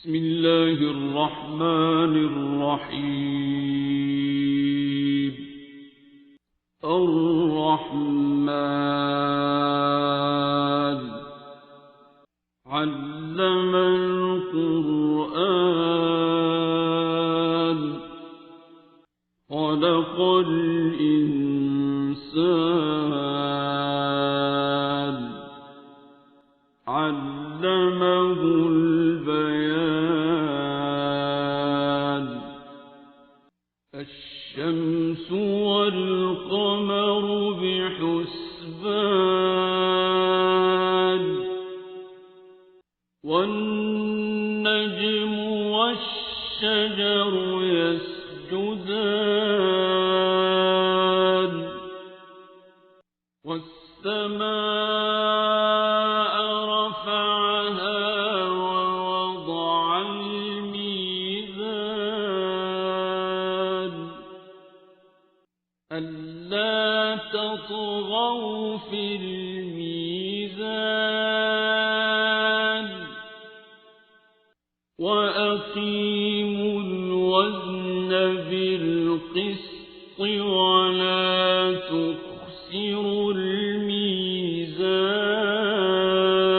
بسم الله الرحمن الرحيم. الرحمن علم القرآن خلق الإنسان علمه البيان. الشمس والقمر بحسبان والنجم والشجر يسجدان والسماء رفعها ووضع الميزان ألا تطغوا في الميزان وأقيموا الوزن بالقسط ولا تخسروا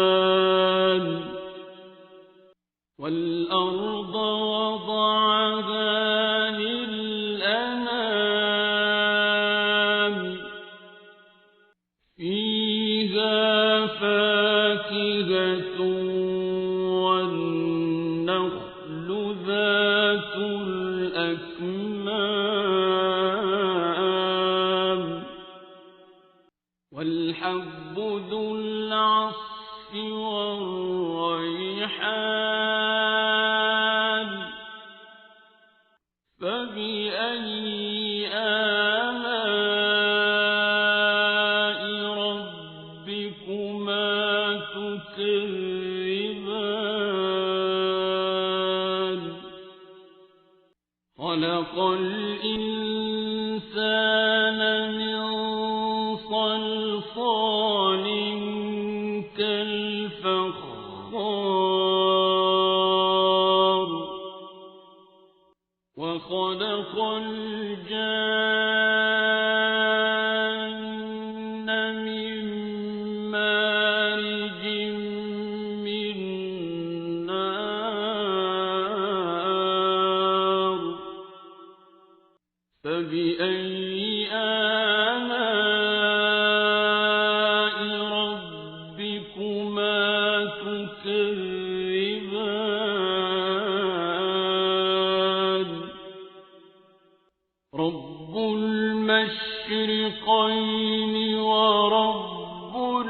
الميزان والأرض وضعها للأنام فيها فاكهة والنخل ذات الأكمام والحب ذو العصف والريحان فبأي آلاء ربكما تكذبان خلق الإنسان من صلصال كالفخار وخلق الجان من مارج من نار فبأي آلاء ربكما تكذبان رب المشرقين ورب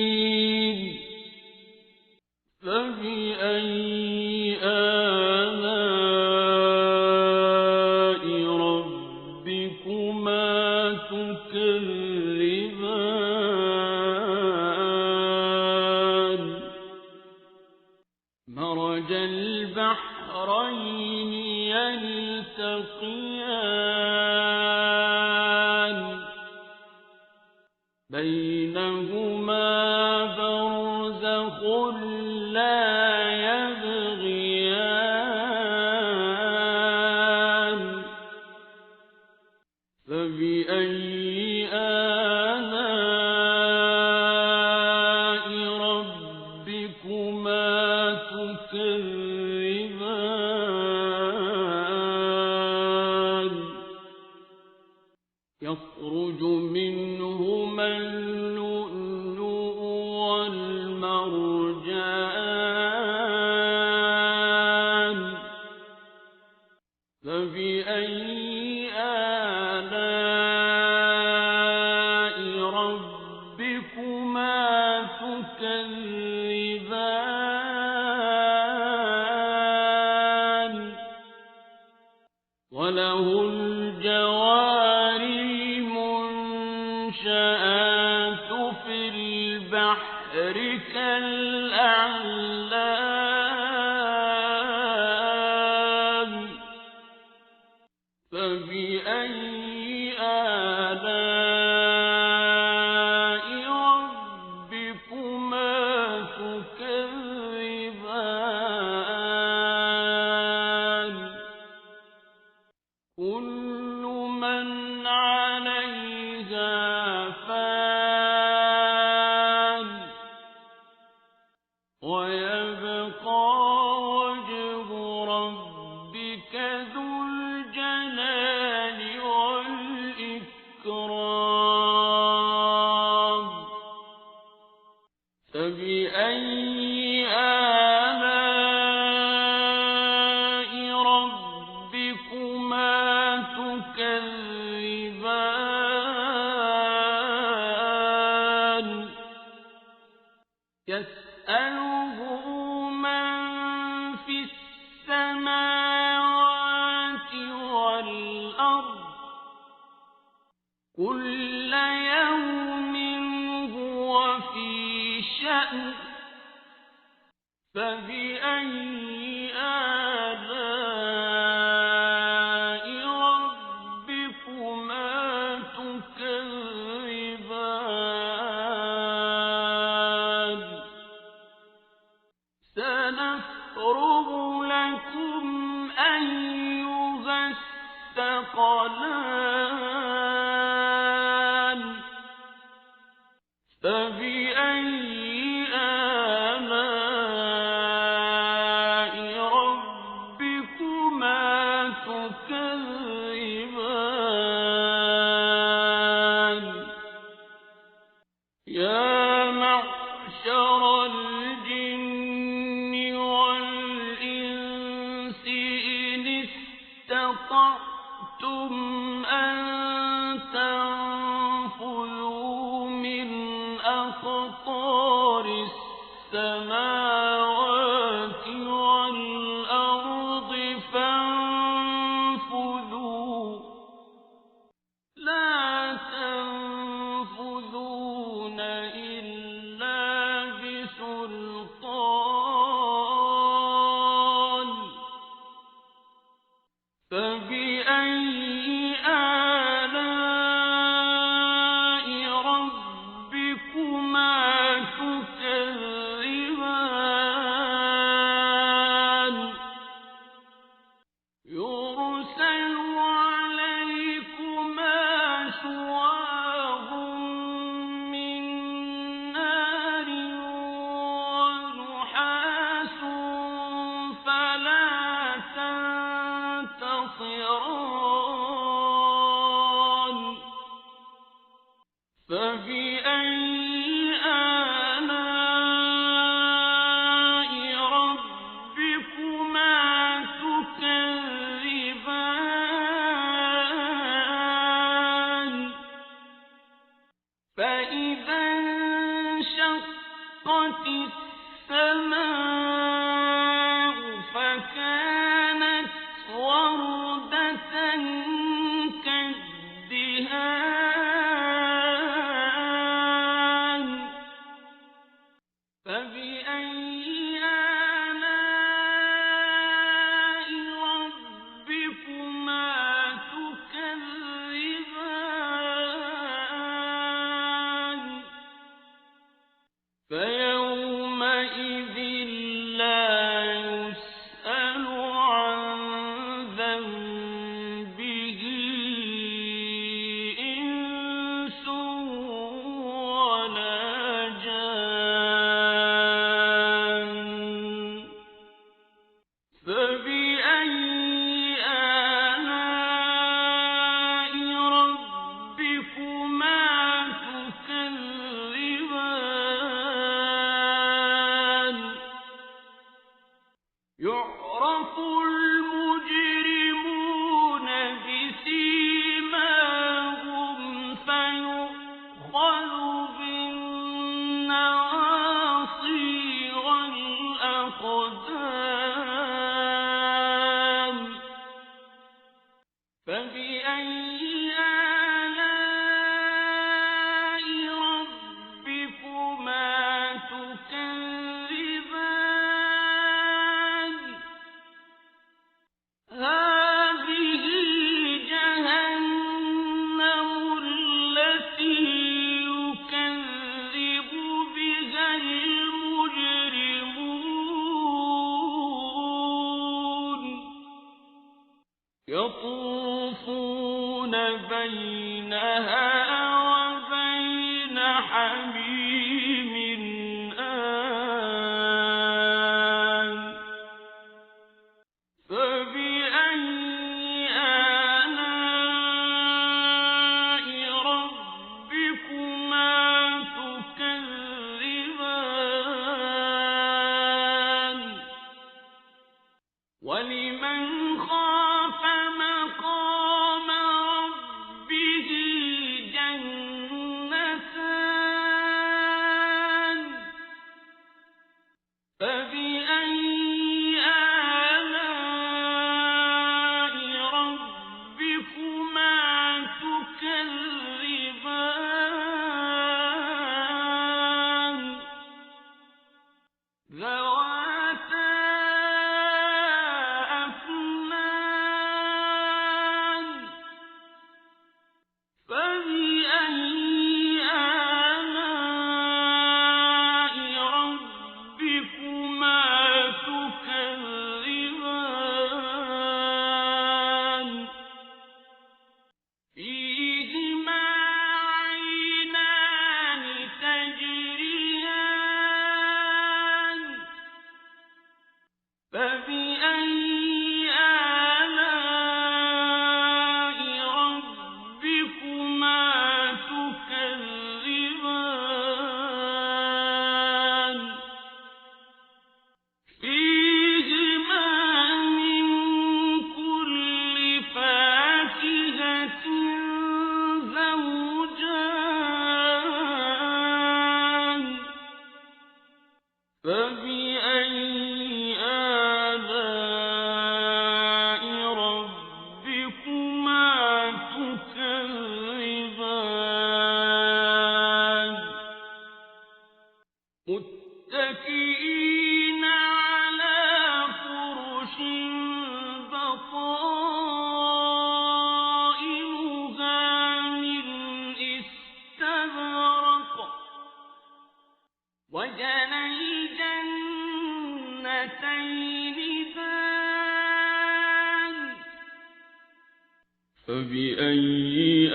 المغربين فبأي آلاء ربكما تكذبان مرج البحرين يلتقيان بينهما برزخ لا يبغيان فبأي آلاء ربكما تكذبان يخرج منهما اللؤلؤ والمرجان فبأي آلاء ربكما تكذبان وله الجوار المنشآت في البحر كالأعلام فبأي آلاء ربكما تكذبان فبأي آلاء ربكما تكذبان يسأله من في السماوات والأرض كل يوم هو في شأن فبأي آلاء ربكما تكذبان سنفرغ لكم أيها الثقلان فبأي آلاء ربكما تكذبان يا معشر الجن والإنس إن استطعتم أن تنفذوا من أقطار السماوات والأرض فانفذوا لا تنفذون إلا بسلطان فبأي آلاء ربكما تكذبان يرسل عليكما شواظ من نار ونحاس فلا تنتصران فبأي آلاء ربكما تكذبان فإذا انشقت السماء فكانت وردة كالدهان فبأي آلاء ربكما تكذبان فيومئذ لا يسأل عن ذنبه إنس ولا جان فبأي آلاء ربكما تكذبان يعرف المجرمون بسيماهم فيؤخذ بالنواصي والأقدام فبأي آلاء ربكما تكذبان هذه جهنم التي يكذب بها المجرمون يطوفون بينها وبين حميم آن فبأي آلاء ربكما تكذبان ذواتا أفنان فبأي آلاء ربكما تكذبان فيهما عينان تجريان فبأي آلاء ربكما تكذبان فيهما من كل فاكهة زوجان فبأي آلاء ربكما تكذبان متكئين على فرش بطائنها من استبرق وجنى الجنتين دان فبأي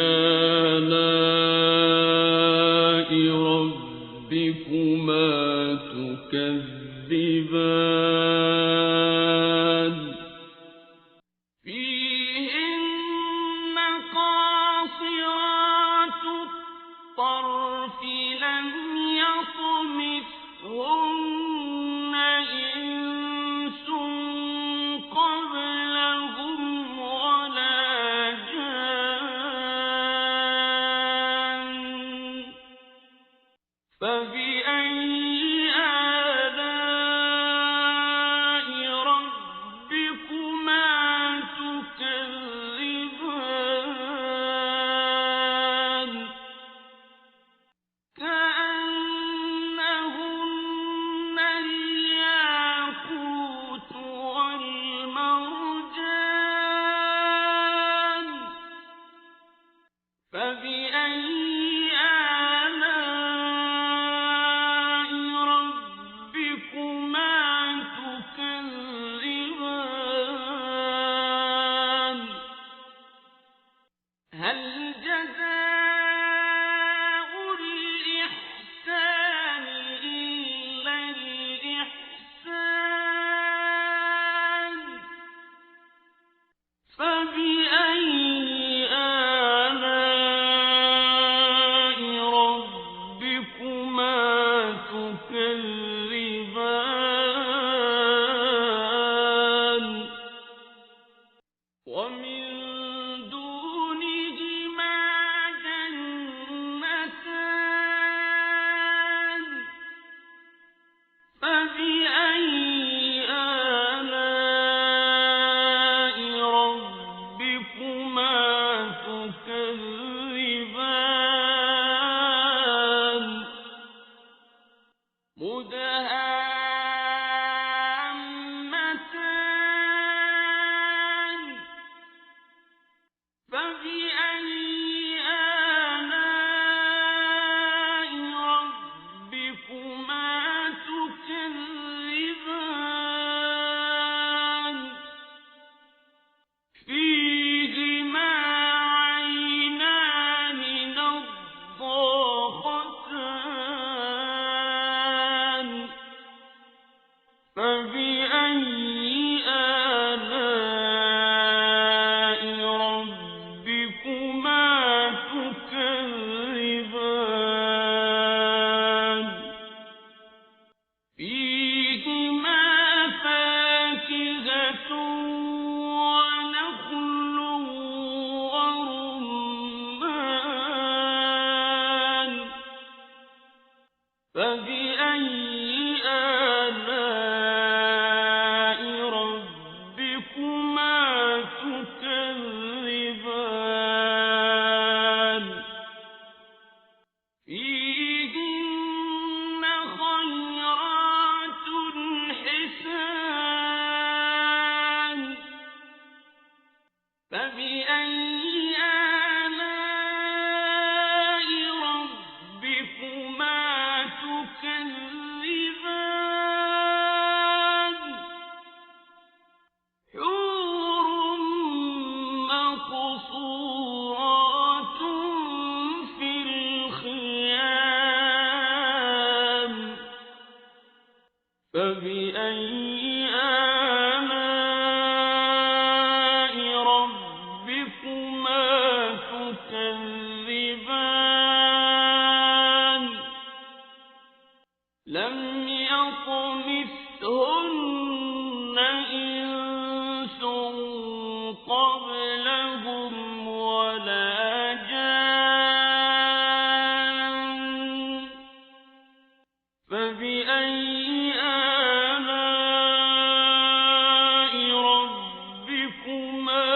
آلاء ربكما تكذبان فيهن قاصرات الطرف لم يطمثهن إنس قبلهم ولا جان فبأي آلاء ربكما تكذبان كأنهن الياقوت والمرجان فبأي آلاء ربكما تكذبان هل جزاء الإحسان إلا الإحسان فبأي آلاء ربكما تكذبان ومن دونهما جنتان فبأي آلاء ربكما تكذبان مدهامتان فبأي آلاء ربكما تكذبان فيهما عينان نضاختان فبأي آلاء ربكما تكذبان لم يطمثهن إنس قبلهم ولا جان فبأي آلاء ربكما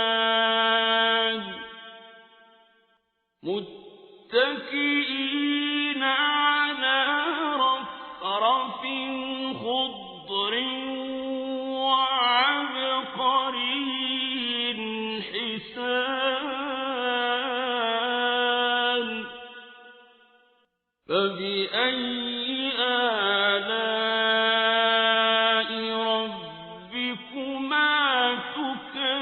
تكذبان متكئين على رفرف خضر وعبقري حسان فبأي آلاء ربكما تكذبان